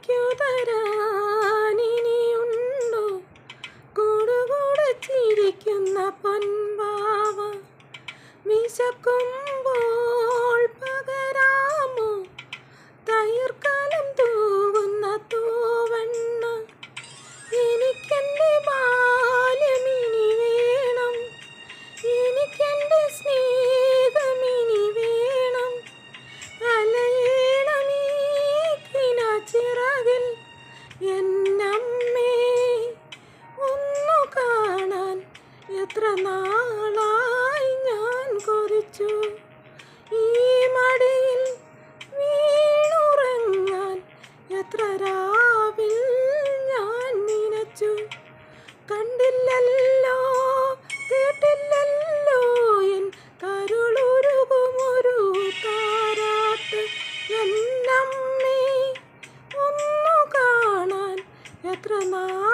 എനിക്കു തരാനിനിയുണ്ടോ കൂടുകൂടച്ചിരിക്കുന്ന പൊൻപാവ? വിശക്കുമ്പോൾ പകരാമോ തൈർക്കാലം തൂകുന്ന തൂവണ്ണ? എനിക്കെൻ്റെ ബാല്യമിനി വേണം, എനിക്കെൻ്റെ സ്നേഹമിനി വേണം. അലയേണമീ കിനാച്ചിറകിൽ എന്നമ്മേ ഒന്നു കാണാൻ എത്ര നാളായി ഞാൻ കൊതിച്ചു. ഈ മടിയിൽ വീണുറങ്ങാൻ എത്ര രാവിൽ ഞാൻ നനച്ചു. കണ്ടില്ലല്ലോ കേട്ടില്ലല്ലോ എൻ കരുളുരുകുമൊരു താരാട്ട്. എന്നമ്മേ ഒന്നു കാണാൻ എത്ര നാൾ